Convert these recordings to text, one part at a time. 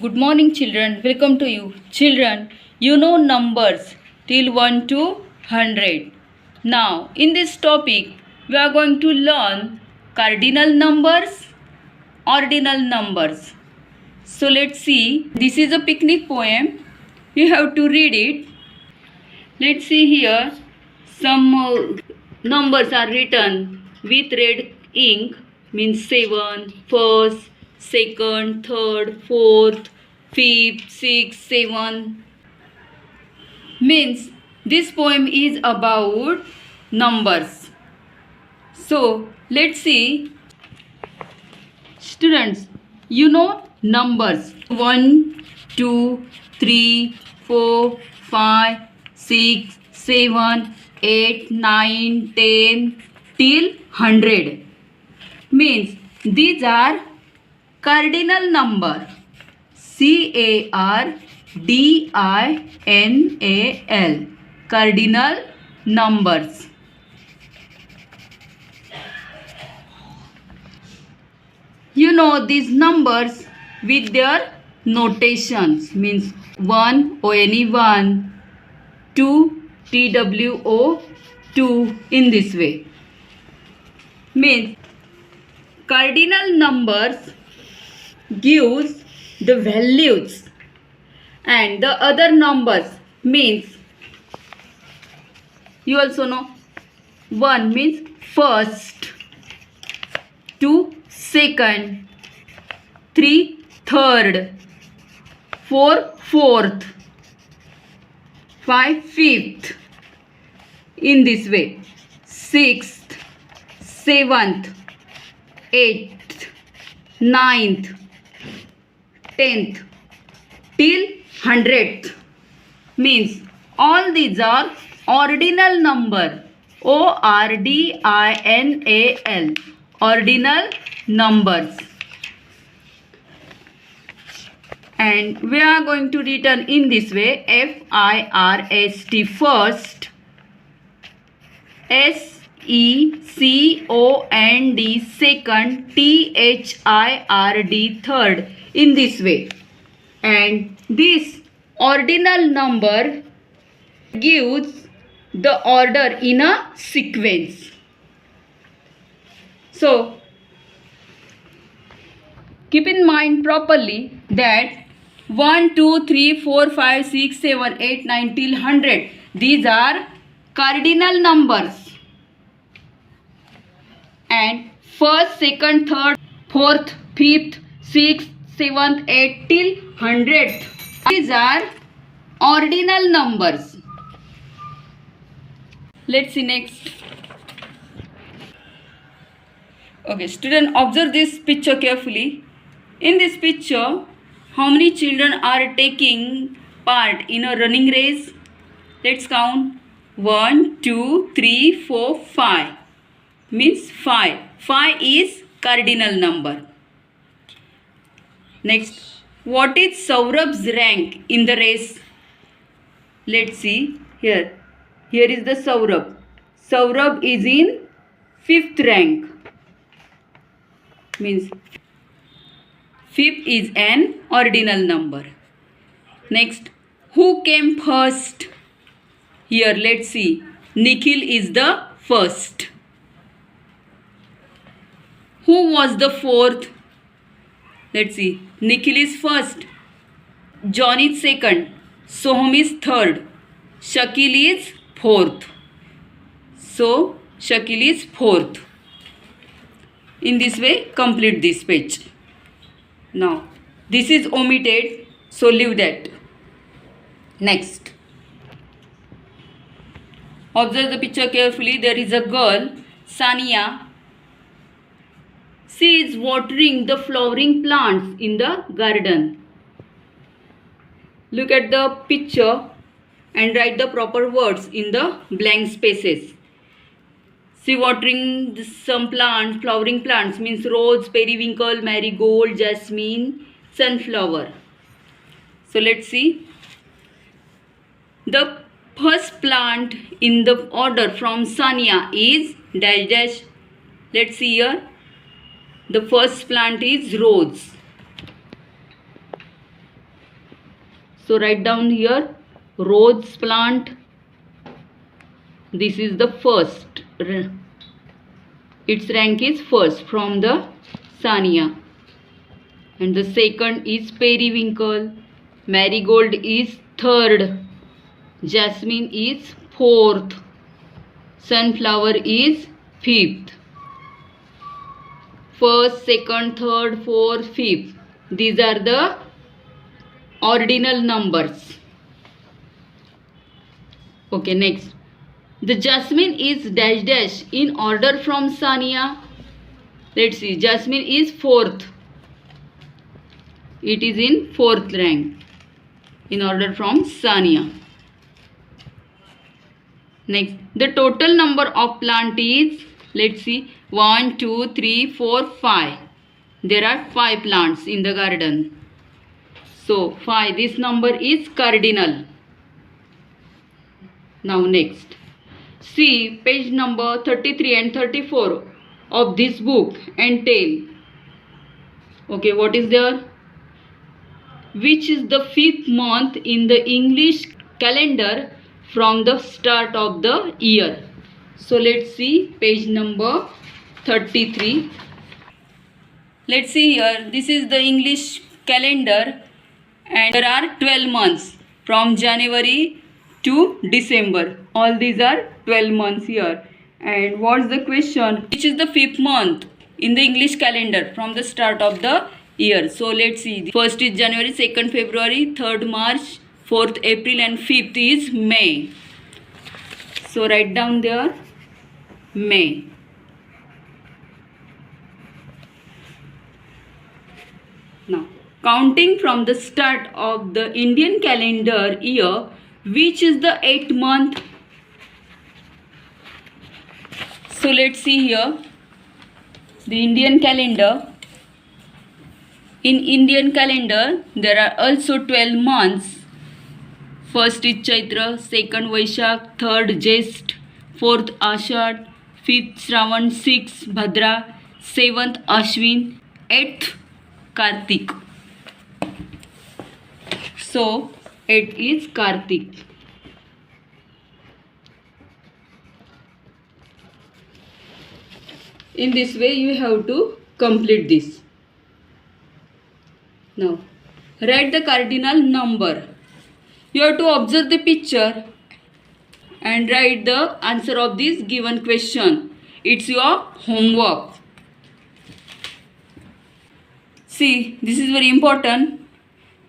Good morning, children. Welcome to you. Children, you know numbers till 1 to 100. Now, in this topic, we are going to learn cardinal numbers, ordinal numbers. So, let's see. This is a picnic poem. You have to read it. Let's see here. Some numbers are written with red ink, means 7, first, second, third, fourth, fifth, sixth, 7. Means this poem is about numbers. So let's see. Students, you know numbers 1, 2, 3, 4, 5, 6, 7, 8, 9, 10 till 100. Means these are cardinal number. CARDINAL. Cardinal numbers. You know these numbers with their notations, means 1 ONE1, 2 TWO 2, in this way. Means cardinal numbers gives the values, and the other numbers means, you also know, 1 means first, 2 second, 3 third, 4 fourth, 5 fifth, in this way. 6th, 7th, 8th, 9th, 10th till 100th. Means all these are ordinal number. ORDINAL. Ordinal numbers. And we are going to written in this way: FIRST first, SECOND second, THIRD third, in this way. And this ordinal number gives the order in a sequence. So keep in mind properly that 1, 2, 3, 4, 5, 6, 7, 8, 9 till 100. These are cardinal numbers. And first, second, third, fourth, fifth, sixth, seventh, eighth till 100th. These are ordinal numbers. Let's see next. Okay, student, observe this picture carefully. In this picture, how many children are taking part in a running race? Let's count. 1, 2, 3, 4, 5. Means 5. 5 is cardinal number. Next, what is Saurabh's rank in the race? Let's see here. Here is the Saurabh. Saurabh is in 5th rank. Means 5th is an ordinal number. Next, who came first? Here let's see. Nikhil is the first. Who was the fourth? Let's see. Nikhil is first. John is second. Soham is third. Shakil is fourth. So Shakil is fourth. In this way, complete this page. Now, this is omitted, so leave that. Next. Observe the picture carefully. There is a girl, Sania. She is watering the flowering plants in the garden. Look at the picture and write the proper words in the blank spaces. She watering some plants, flowering plants, means rose, periwinkle, marigold, jasmine, sunflower. So let's see. The first plant in the order from Sania is dash dash. Let's see here. The first plant is rose. So write down here rose plant. This is the first. Its rank is first from the Sania. And the second is periwinkle. Marigold is third. Jasmine is fourth. Sunflower is fifth. First, second, third, fourth, fifth. These are the ordinal numbers. Okay, next. The jasmine is dash dash in order from Sania. Let's see. Jasmine is fourth. It is in fourth rank in order from Sania. Next, the total number of plant is, let's see, 1, 2, 3, 4, 5. There are 5 plants in the garden. So 5. This number is cardinal. Now next. See page number 33 and 34 of this book and tell. Okay, what is there? Which is the 5th month in the English calendar from the start of the year? So let's see page number 33. Let's see here. This is the English calendar and there are 12 months from January to December. All these are 12 months here. And what's the question? Which is the 5th month in the English calendar from the start of the year? So let's see. First is January, second February, third March, 4th April and 5th is May. So write down there May. Now counting from the start of the Indian calendar year, which is the 8th month? So let's see here the Indian calendar. In Indian calendar there are also 12 months. First is Chaitra, second Vaishak, third Jyesht, fourth Ashad, fifth Shravan, sixth Bhadra, seventh Ashwin, eighth Kartik. So 8 is Kartik. In this way you have to complete this. Now write the cardinal number. You have to observe the picture and write the answer of this given question. It's your homework. See, this is very important.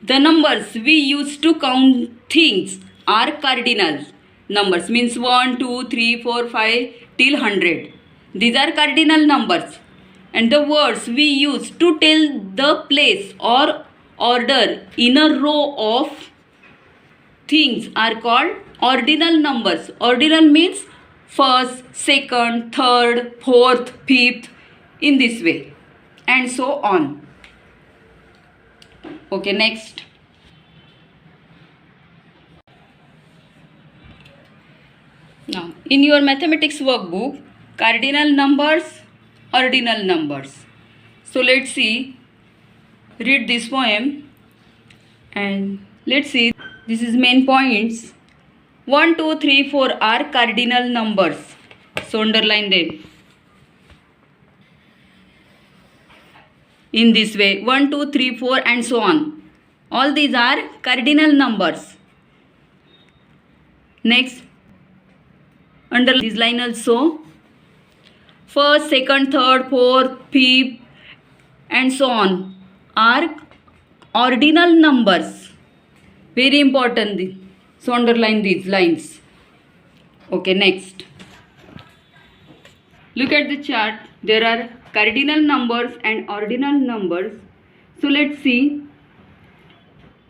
The numbers we use to count things are cardinal numbers, means 1, 2, 3, 4, 5 till 100. These are cardinal numbers. And the words we use to tell the place or order in a row of things are called ordinal numbers. Ordinal means first, second, third, fourth, fifth, in this way and so on. Okay, next. Now, in your mathematics workbook, cardinal numbers, ordinal numbers. So let's see, read this poem and let's see. This is main points. 1, 2, 3, 4 are cardinal numbers. So underline them. In this way, 1, 2, 3, 4 and so on. All these are cardinal numbers. Next, under this line also, first, second, third, fourth, fifth and so on are ordinal numbers. Very important. So underline these lines. Okay, next. Look at the chart. There are cardinal numbers and ordinal numbers. So let's see.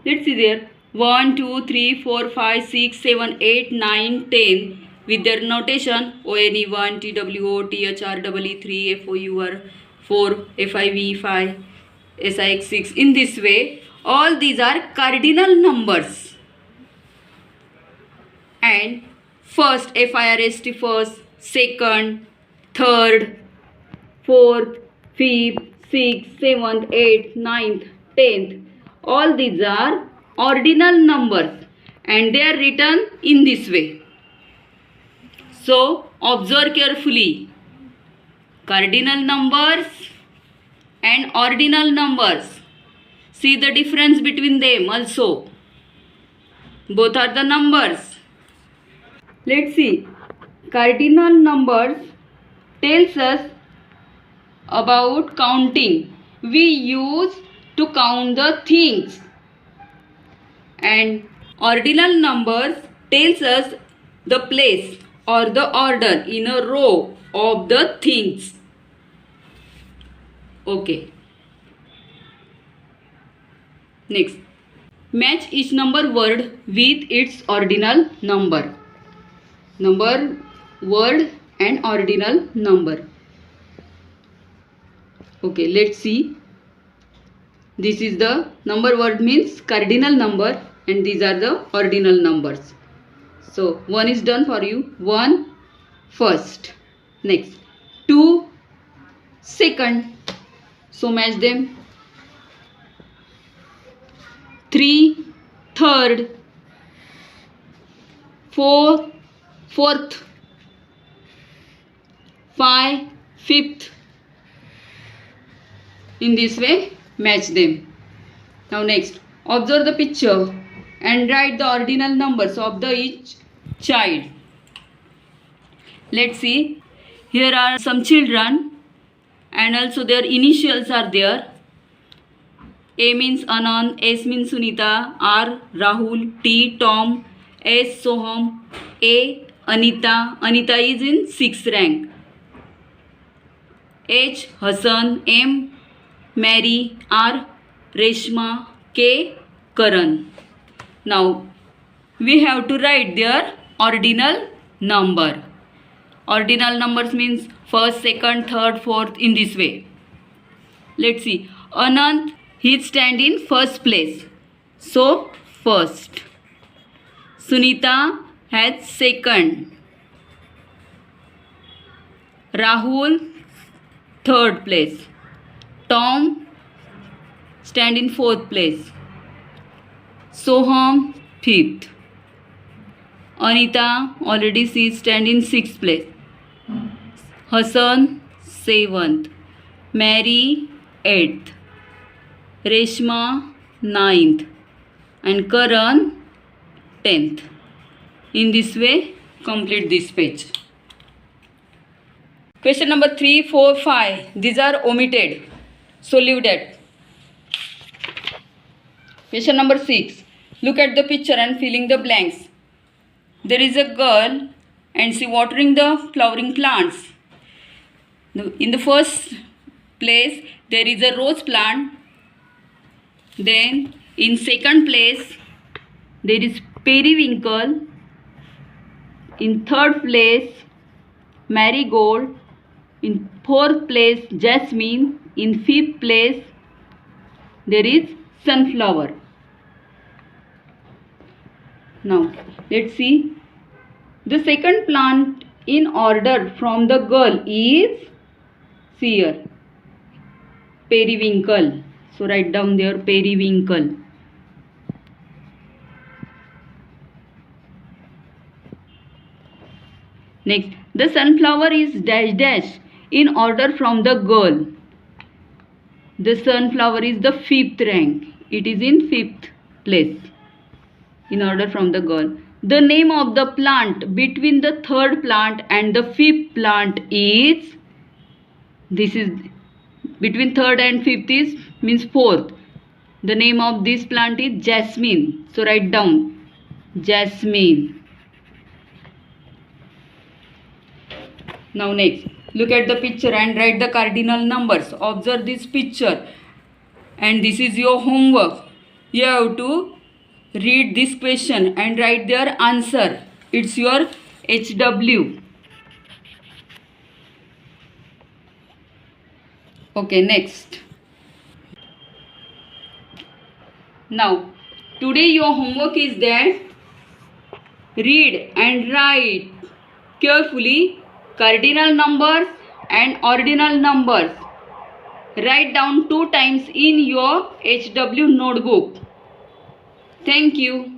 Let's see there. 1, 2, 3, 4, 5, 6, 7, 8, 9, 10 with their notation ONE 1, TWO, THR, EE 3, FOUR 4, FIV 5, SIX 6. In this way, all these are cardinal numbers. And first, FIRST first, second, third, fourth, fifth, sixth, seventh, eighth, ninth, 10th. All these are ordinal numbers and they are written in this way. So observe carefully. Cardinal numbers and ordinal numbers. See the difference between them also. Both are the numbers. Let's see. Cardinal numbers tells us about counting. We use to count the things. And ordinal numbers tells us the place or the order in a row of the things. Okay. Next. Match each number word with its ordinal number. Number, word and ordinal number. Okay, let's see. This is the number word means cardinal number and these are the ordinal numbers. So 1 is done for you. 1 first. Next 2 second. So match them. 3 third. 4 fourth. 5 fifth. In this way match them. Now next, observe the picture and write the ordinal numbers of the each child. Let's see. Here are some children and also their initials are there. A means Anand, S means Sunita, R Rahul, T Tom, S Soham, A Anita. Anita is in 6th rank. H Hassan, M Mary, R Reshma, K Karan. Now we have to write their ordinal number. Ordinal numbers means first, second, third, fourth in this way. Let's see. Anand, he stand in first place. So first. Sunita has second. Rahul third place. Tom stand in fourth place. Soham fifth. Anita already she stand in sixth place. Hassan seventh. Mary eighth. Reshma ninth. And Karan 10th. In this way complete this page. Question number 3, 4, 5. These are omitted. So leave that. Question number 6. Look at the picture and filling the blanks. There is a girl and she watering the flowering plants. In the first place there is a rose plant. Then in second place there is periwinkle. In third place marigold. In fourth place jasmine. In fifth place there is sunflower. Now let's see. The second plant in order from the girl is, see here, periwinkle. So write down there periwinkle. Next, the sunflower is dash dash in order from the girl. The sunflower is the 5th rank. It is in 5th place in order from the girl. The name of the plant between the 3rd plant and the 5th plant is, this is between 3rd and 5th is means 4th. The name of this plant is jasmine. So write down jasmine. Now next, look at the picture and write the cardinal numbers. Observe this picture and this is your homework. You have to read this question and write their answer. It's your HW. Okay, next. Now, today your homework is that read and write carefully cardinal numbers and ordinal numbers. Write down 2 times in your HW notebook. Thank you.